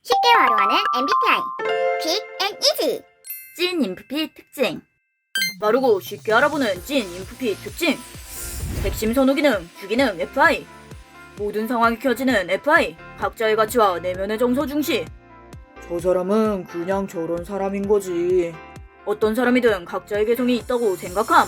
쉽게 활용하는 MBTI 퀵 앤 이지. 찐 인프피 특징. 빠르고 쉽게 알아보는 찐 인프피 특징. 핵심 선호 기능, 주기능 FI. 모든 상황이 켜지는 FI. 각자의 가치와 내면의 정서 중시. 저 사람은 그냥 저런 사람인 거지. 어떤 사람이든 각자의 개성이 있다고 생각함.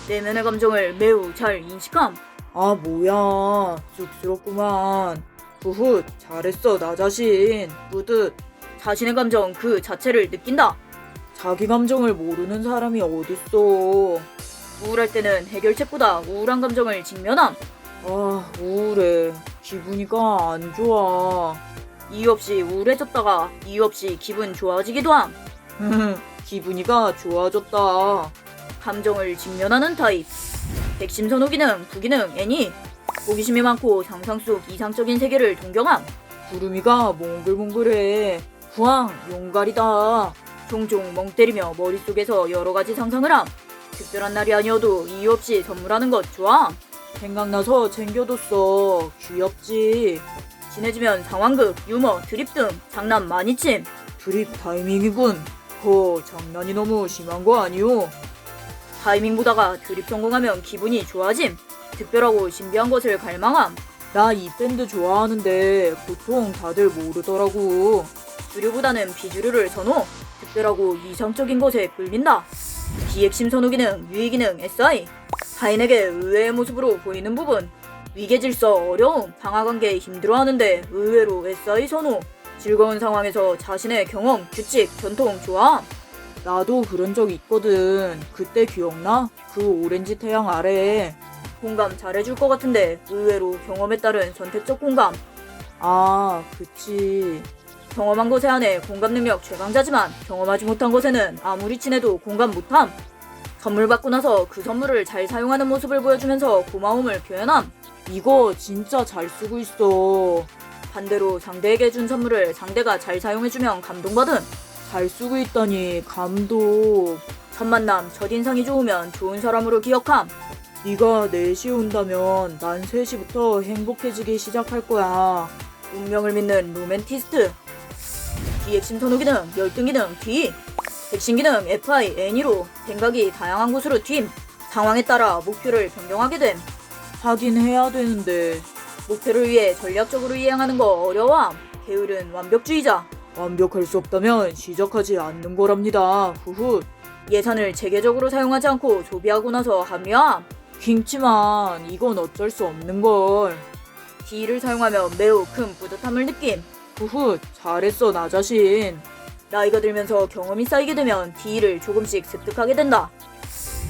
내면의 감정을 매우 잘 인식함. 아, 뭐야. 쑥스럽구만. 후훗, 잘했어, 나 자신. 뿌듯. 자신의 감정 그 자체를 느낀다. 자기 감정을 모르는 사람이 어딨어. 우울할 때는 해결책보다 우울한 감정을 직면함. 아, 우울해. 기분이가 안 좋아. 이유 없이 우울해졌다가 이유 없이 기분 좋아지기도 함. 기분이가 좋아졌다. 감정을 직면하는 타입. 핵심 선호 기능, 부기능, 애니. 호기심이 많고 상상 속 이상적인 세계를 동경함. 구름이가 몽글몽글해. 후앙, 용갈이다. 종종 멍 때리며 머릿속에서 여러가지 상상을 함. 특별한 날이 아니어도 이유 없이 선물하는 것 좋아함. 생각나서 챙겨뒀어. 귀엽지? 친해지면 상황극, 유머, 드립 등 장난 많이 침. 드립 타이밍이군. 장난이 너무 심한 거 아니오? 타이밍 보다가 드립 성공하면 기분이 좋아짐. 특별하고 신비한 것을 갈망함. 나 이 밴드 좋아하는데 보통 다들 모르더라고. 주류보다는 비주류를 선호. 특별하고 이상적인 것에 끌린다. 비핵심 선호 기능, 유의 기능, SI. 타인에게 의외의 모습으로 보이는 부분. 위계 질서, 어려움, 상하관계에 힘들어하는데 의외로 SI 선호. 즐거운 상황에서 자신의 경험, 규칙, 전통 좋아함. 나도 그런 적 있거든. 그때 기억나? 그 오렌지 태양 아래. 공감 잘해줄 것 같은데 의외로 경험에 따른 선택적 공감. 아, 그치. 경험한 것에 한해 공감 능력 최강자지만 경험하지 못한 것에는 아무리 친해도 공감 못함. 선물 받고 나서 그 선물을 잘 사용하는 모습을 보여주면서 고마움을 표현함. 이거 진짜 잘 쓰고 있어. 반대로 상대에게 준 선물을 상대가 잘 사용해주면 감동받음. 잘 쓰고 있다니 감동. 첫 만남, 첫인상이 좋으면 좋은 사람으로 기억함. 네가 4시에 온다면 난 3시부터 행복해지기 시작할 거야. 운명을 믿는 로맨티스트. 비핵심 선호 기능, 열등 기능, D. 핵심 기능, FI, N으로 생각이 다양한 곳으로 튄. 상황에 따라 목표를 변경하게 됨. 하긴 해야 되는데. 목표를 위해 전략적으로 이행하는 거 어려워함. 게으른 완벽주의자. 완벽할 수 없다면 시작하지 않는 거랍니다. 후훗. 예산을 체계적으로 사용하지 않고 소비하고 나서 합리화함. 킹치만 이건 어쩔 수 없는걸. D를 사용하며 매우 큰 뿌듯함을 느낌. 후훗, 잘했어, 나 자신. 나이가 들면서 경험이 쌓이게 되면 D를 조금씩 습득하게 된다.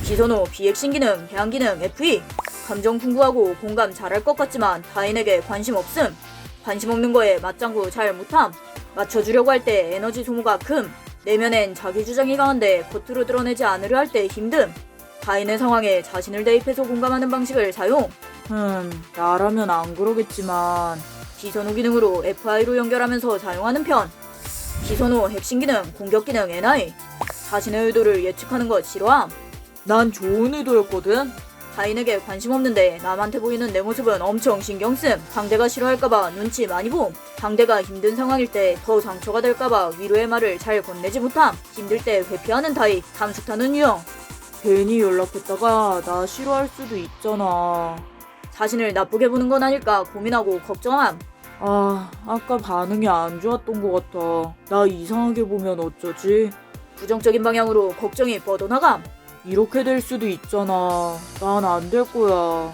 비선호, 비핵심 기능, 해양 기능, FE. 감정 풍부하고 공감 잘할 것 같지만 타인에게 관심 없음. 관심 없는 거에 맞장구 잘 못함. 맞춰주려고 할 때 에너지 소모가 큼. 내면엔 자기 주장이 강한데 겉으로 드러내지 않으려 할 때 힘듦. 타인의 상황에 자신을 대입해서 공감하는 방식을 사용. 나라면 안 그러겠지만. 비선호 기능으로 FI로 연결하면서 사용하는 편. 비선호 핵심 기능, 공격 기능 NI. 자신의 의도를 예측하는 것 싫어함. 난 좋은 의도였거든. 타인에게 관심 없는데 남한테 보이는 내 모습은 엄청 신경씀. 상대가 싫어할까봐 눈치 많이 봄. 상대가 힘든 상황일 때 더 상처가 될까봐 위로의 말을 잘 건네지 못함. 힘들 때 회피하는 타입, 감축하는 유형. 괜히 연락했다가 나 싫어할 수도 있잖아. 자신을 나쁘게 보는 건 아닐까 고민하고 걱정함. 아, 아까 반응이 안 좋았던 것 같아. 나 이상하게 보면 어쩌지? 부정적인 방향으로 걱정이 뻗어나감. 이렇게 될 수도 있잖아. 난 안 될 거야.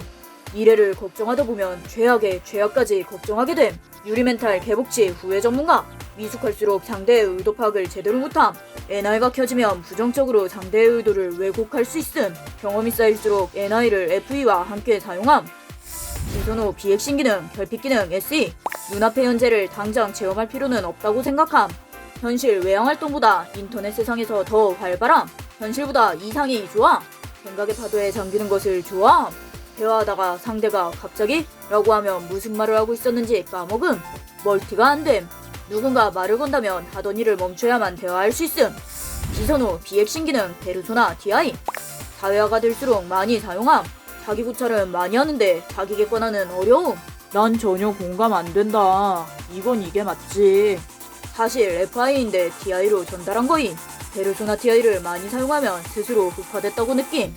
미래를 걱정하다 보면 최악의 최악까지 걱정하게 됨. 유리멘탈 개복치 후회 전문가. 미숙할수록 상대의 의도 파악을 제대로 못함. NI가 켜지면 부정적으로 상대의 의도를 왜곡할 수 있음. 경험이 쌓일수록 NI를 FE와 함께 사용함. 비선호, 비핵심 기능, 결핍 기능, SE. 눈앞의 현재를 당장 체험할 필요는 없다고 생각함. 현실 외형 활동보다 인터넷 세상에서 더 활발함. 현실보다 이상이 좋아. 생각의 파도에 잠기는 것을 좋아함. 대화하다가 상대가 갑자기? 라고 하면 무슨 말을 하고 있었는지 까먹음. 멀티가 안 됨. 누군가 말을 건다면 하던 일을 멈춰야만 대화할 수 있음. 비선호, 비핵심 기능, 페르소나, DI. 사회화가 될수록 많이 사용함. 자기 고찰은 많이 하는데 자기 객관화는 어려움. 난 전혀 공감 안 된다. 이건 이게 맞지. 사실 FI인데 TI로 전달한 거임. 페르소나 TI를 많이 사용하면 스스로 흑화됐다고 느낌.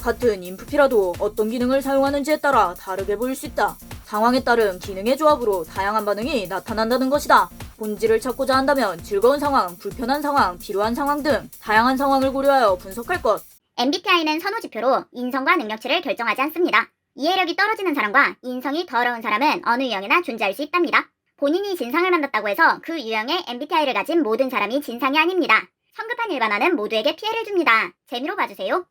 같은 인프피라도 어떤 기능을 사용하는지에 따라 다르게 보일 수 있다. 상황에 따른 기능의 조합으로 다양한 반응이 나타난다는 것이다. 본질을 찾고자 한다면 즐거운 상황, 불편한 상황, 필요한 상황 등 다양한 상황을 고려하여 분석할 것. MBTI는 선호지표로 인성과 능력치를 결정하지 않습니다. 이해력이 떨어지는 사람과 인성이 더러운 사람은 어느 유형이나 존재할 수 있답니다. 본인이 진상을 만났다고 해서 그 유형의 MBTI를 가진 모든 사람이 진상이 아닙니다. 성급한 일반화는 모두에게 피해를 줍니다. 재미로 봐주세요.